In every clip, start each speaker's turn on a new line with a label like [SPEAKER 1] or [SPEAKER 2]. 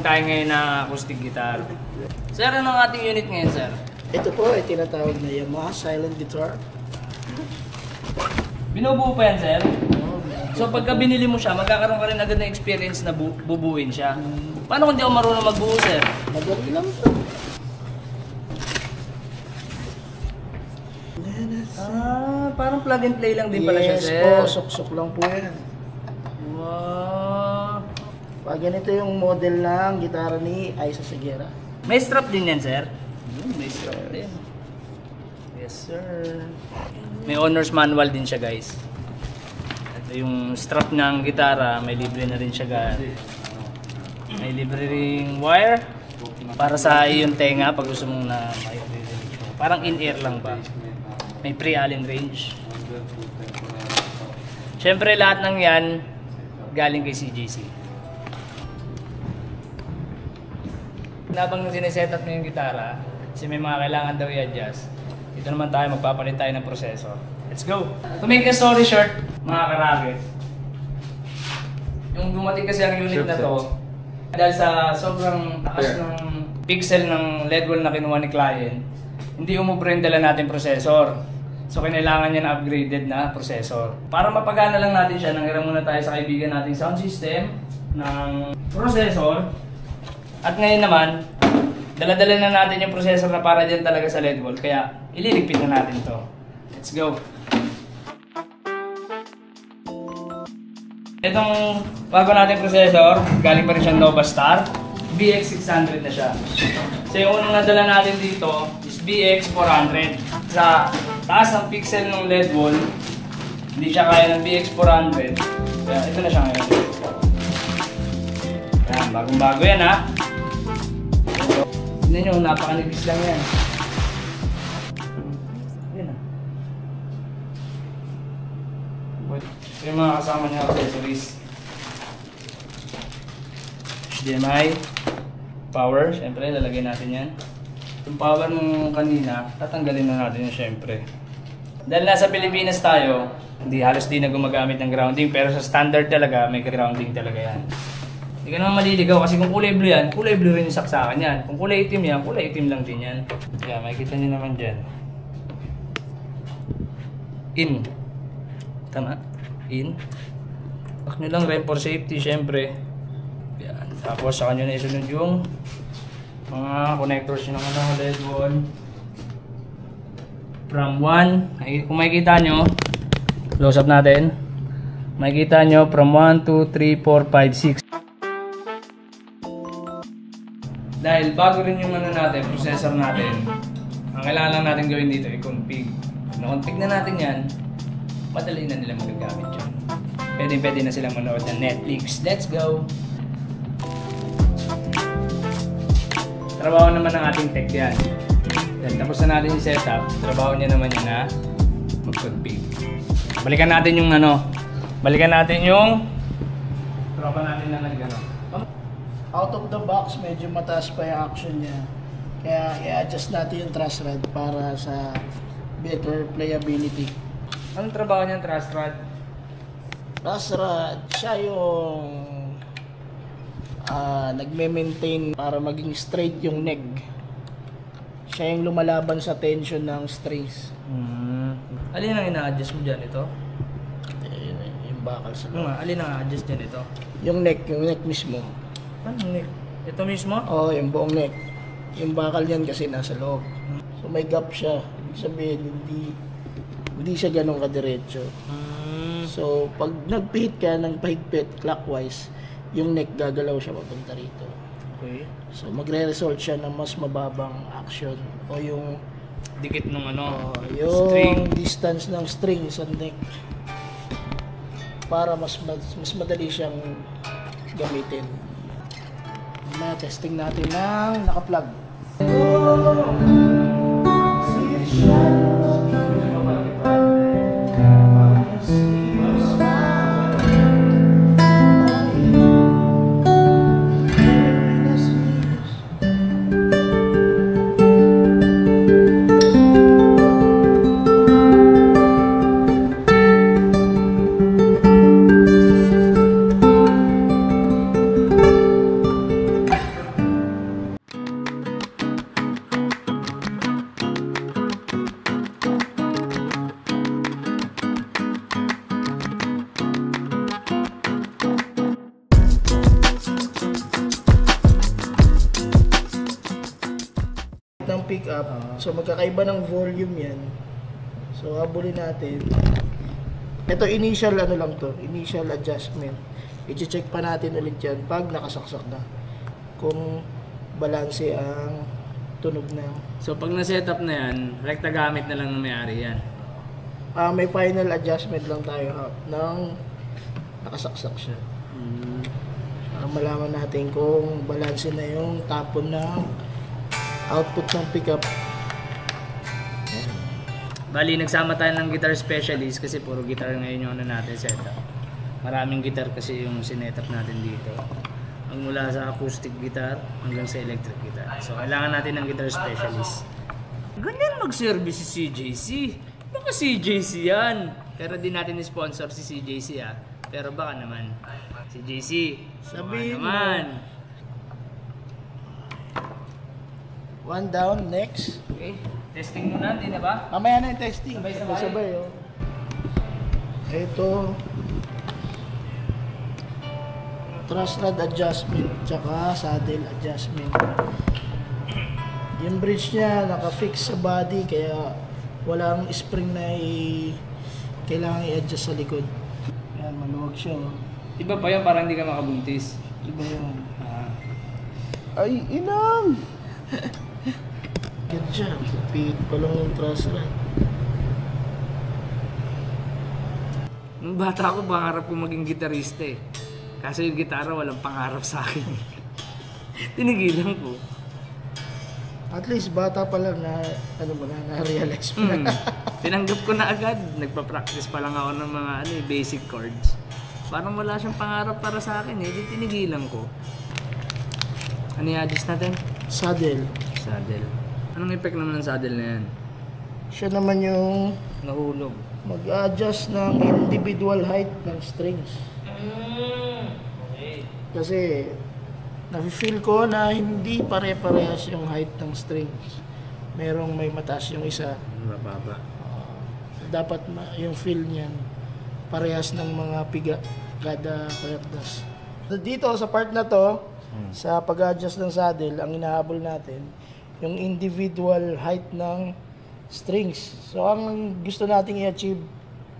[SPEAKER 1] mag tayo ngayon ng acoustic guitar. Sir, ano ang ating unit ngayon, sir?
[SPEAKER 2] Ito po ay tinatawag na Yamaha silent guitar.
[SPEAKER 1] Binubuo pa yan, sir? So pagka binili mo siya, magkakaroon ka rin agad na experience na bubuin siya. Paano kung di ako marunong magbuo, sir?
[SPEAKER 2] Madali lang ito.
[SPEAKER 1] Parang plug and play lang din pala siya, sir.
[SPEAKER 2] Yes po, suksok lang po yan.
[SPEAKER 1] Wow.
[SPEAKER 2] Pag ganito yung model ng gitara ni Aiza Seguera.
[SPEAKER 1] May strap din yan, sir? May strap din. Yes, sir. May owner's manual din siya, guys. Ito yung strap ng gitara, may libre na rin siya, guys. May libre ring wire para sa iyong tenga pag gusto mong na parang in-ear lang ba. May pre-Allen range. Siyempre lahat ng yan galing kay CJC. Habang sineset up mo yung gitara, kasi may mga kailangan daw i-adjust, dito naman tayo, magpapalit tayo ng processor. Let's go! To make a story short, mga karagit, yung dumating kasi ang unit na to, dahil sa sobrang taas ng pixel ng LED wall na kinuha ni client, hindi umubra yung dala natin processor. So kailangan niya na upgraded na processor. Para mapagana lang natin siya, nanghiram muna tayo sa kaibigan nating sound system ng processor. At ngayon naman, dala-dala na natin yung processor na para dyan talaga sa LED wall. Kaya ililigpit na natin to. Let's go! Itong bago natin processor, galing pa rin siyang Nova Star. BX600 na siya. So yung unang nadala natin dito is BX400. Sa taas ng pixel ng LED wall, hindi siya kaya ng BX400. Kaya ito na siya ngayon. Yan, bagong-bago yan ha. Tignan nyo, napakanipis lang yan. Yan ha. Ito yung mga kasama niya accessories. HDMI, power, syempre lalagay natin yan. Yung power nung kanina, tatanggalin na natin yan syempre. Dahil nasa Pilipinas tayo, hindi halos di na gumagamit ng grounding, pero sa standard talaga, may grounding talaga yan. Hindi ka naman maliligaw kasi kung kulay blue yan, kulay blue rin yung saksakan yan. Kung kulay itim yan, kulay itim lang din yan. Kaya makikita nyo naman dyan. In. Tama? In. Lock nyo lang rin for safety syempre. Yan. Tapos sa kanyo na isunod yung mga connectors yun ng LED wall. From 1, kung makikita nyo, close up natin. Makikita nyo from 1, 2, 3, 4, 5, 6. Dahil bago rin yung natin, processor natin, ang kailangan lang natin gawin dito ay config. Pag na-config na natin yan, madali na nila magagamit yun. Pwede na silang manood ng Netflix. Let's go! Trabaho naman ng ating tech yan. Then, tapos na natin yung setup, trabaho niya naman yun na mag-config. Balikan natin yung balikan natin yung tropa natin na nag-ano.
[SPEAKER 2] Out of the box, medyo mataas pa yung action niya. Kaya i-adjust natin yung truss rod para sa better playability.
[SPEAKER 1] Anong trabaho niyan, truss rod?
[SPEAKER 2] Truss rod, siya yung nagme-maintain para maging straight yung neck. Siya yung lumalaban sa tension ng strings.
[SPEAKER 1] Alin ang ina-adjust mo dyan ito?
[SPEAKER 2] Yung bakal sa
[SPEAKER 1] Alin ang adjust dyan ito?
[SPEAKER 2] yung neck mismo.
[SPEAKER 1] Anong neck? Ito mismo?
[SPEAKER 2] Oo, yung buong neck. Yung bakal yan kasi nasa loob. So may gap siya. Ibig sabihin, hindi siya ganun kadiretso. So pag nagpihit ka ng pahigpit clockwise, yung neck gagalaw siya papunta rito.
[SPEAKER 1] Okay.
[SPEAKER 2] So magre-result siya ng mas mababang action o yung
[SPEAKER 1] dikit ng
[SPEAKER 2] yung
[SPEAKER 1] string.
[SPEAKER 2] distance ng string sa neck para mas madali siyang gamitin. Testing natin ng naka-plug. pickup. So magkakaiba ng volume yan. So habulin natin. Ito initial ano lang to, initial adjustment. I-check pa natin ulit yan pag nakasaksak na. Kung balanse ang tunog na.
[SPEAKER 1] So pag na-setup na yan, rekta gamit na lang ng may-ari yan.
[SPEAKER 2] May final adjustment lang tayo nang nakasaksak siya. Para malaman natin kung balanse na yung tapon ng output ng pickup.
[SPEAKER 1] Bali, nagsama tayo ng guitar specialist kasi puro guitar ngayon yung ano natin setup. Maraming guitar kasi yung sinetup natin dito. Ang mula sa acoustic guitar hanggang sa electric guitar. So, kailangan natin ng guitar specialist. Ganyan mag-service si CJC. Baka CJC yan. Pero di natin sponsor si CJC ah. Pero baka naman. CJC,
[SPEAKER 2] Sabihin
[SPEAKER 1] naman.
[SPEAKER 2] One down, next.
[SPEAKER 1] Okay, testing muna natin, ba?
[SPEAKER 2] Mamaya na yung testing.
[SPEAKER 1] Sabay-sabay.
[SPEAKER 2] Sabay, oh. Ito. Truss rod adjustment, tsaka saddle adjustment. Yung bridge niya naka-fix sa body, kaya walang spring na kailangan i-adjust sa likod. Yan, maluwag siya. Oh.
[SPEAKER 1] Iba pa yan, parang hindi ka makabuntis.
[SPEAKER 2] Iba yun.
[SPEAKER 3] Ay, inang!
[SPEAKER 2] Yan siya. Pihit pa lang yung truss rod.
[SPEAKER 1] Nung bata ako, pangarap ko maging gitarista eh. Kaso yung gitara walang pangarap sa akin. Tinigilan ko.
[SPEAKER 2] At least bata pa lang na, ano mo na, na-realize mo na.
[SPEAKER 1] Tinanggap ko na agad. Nagpa-practice pa lang ako ng mga basic chords. Parang wala siyang pangarap para sa akin eh. Di tinigilan ko. Ano i-adjust natin?
[SPEAKER 2] Saddle.
[SPEAKER 1] Saddle. Anong effect naman ng saddle na yan?
[SPEAKER 2] Siya naman yung
[SPEAKER 1] Nahulog.
[SPEAKER 2] mag-adjust ng individual height ng strings.
[SPEAKER 1] Okay.
[SPEAKER 2] Kasi nafe-feel ko na hindi pare-parehas yung height ng strings. Merong may mataas yung isa.
[SPEAKER 1] Mababa.
[SPEAKER 2] Dapat yung feel niyan parehas ng mga piga kada kwerdas. Dito sa part na to, sa pag-adjust ng saddle, ang inahabol natin yung individual height ng strings. So ang gusto nating i-achieve,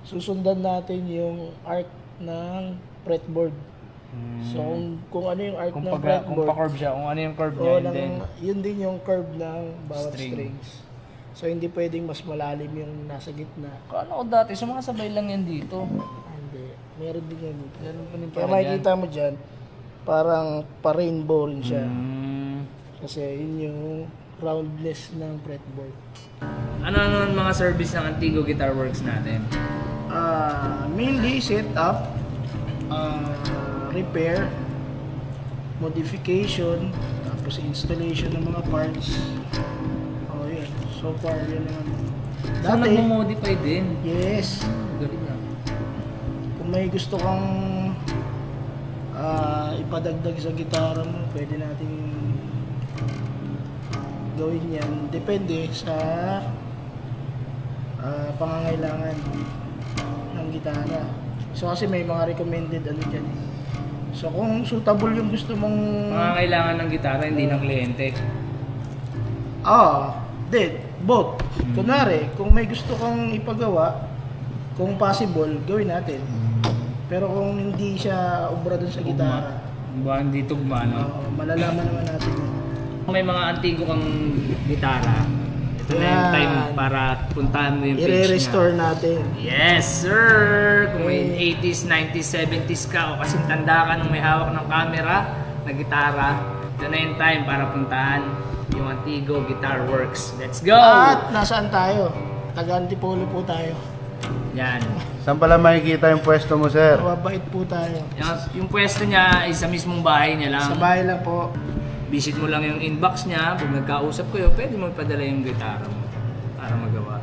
[SPEAKER 2] susundan natin yung arc ng fretboard. So kung ano yung arc ng fretboard,
[SPEAKER 1] Kung pa-curve siya, kung ano yung curve niya,
[SPEAKER 2] yun din yung curve ng bawat strings. So hindi pwedeng mas malalim yung nasa gitna.
[SPEAKER 1] Kala ko dati, sumakasabay lang yan dito.
[SPEAKER 2] Hindi. Meron din yan dito.
[SPEAKER 1] Meron pa rin
[SPEAKER 2] Kaya
[SPEAKER 1] pala
[SPEAKER 2] makikita mo dyan, parang pa-rainbow rin siya.
[SPEAKER 1] Mm.
[SPEAKER 2] Kasi yun yung roundness ng fretboard.
[SPEAKER 1] Ano ang mga service ng Antigo Guitar Works natin?
[SPEAKER 2] Mainly setup, repair, modification, tapos installation ng mga parts. Oh, yun. So far, yun naman.
[SPEAKER 1] So, nag-modify din?
[SPEAKER 2] Yes.
[SPEAKER 1] Galing na.
[SPEAKER 2] Kung may gusto kang ipadagdag sa gitara mo, pwede natin gawin yan. Depende sa pangangailangan ng gitara. So kasi may mga recommended ano dyan. So kung suitable yung gusto mong...
[SPEAKER 1] Pangangailangan ng gitara, hindi ng kliyente.
[SPEAKER 2] Both. Kunwari, kung may gusto kang ipagawa, kung possible, gawin natin. Pero kung hindi siya obra dun sa gitara,
[SPEAKER 1] Hindi tugma, no?
[SPEAKER 2] malalaman naman natin yun.
[SPEAKER 1] Kung may mga antigo kang gitara, ito na yung time para puntahan mo yung page niya.
[SPEAKER 2] I-restore natin.
[SPEAKER 1] Yes, sir! Kung may 80s, 90s, 70s ka o kasing tanda ka nung may hawak ng camera na gitara, ito na yung time para puntahan yung Antigo Guitar Works. Let's go!
[SPEAKER 2] At nasaan tayo? Taga-Antipolo po tayo.
[SPEAKER 1] Yan.
[SPEAKER 3] Saan pala makikita yung pwesto mo, sir?
[SPEAKER 2] Mababait po tayo.
[SPEAKER 1] Yung pwesto niya ay sa mismong bahay niya lang.
[SPEAKER 2] Sa bahay lang po.
[SPEAKER 1] Visit mo lang yung inbox niya. Pag nagkausap kayo, pwede mo ipadala yung gitara mo para magawa.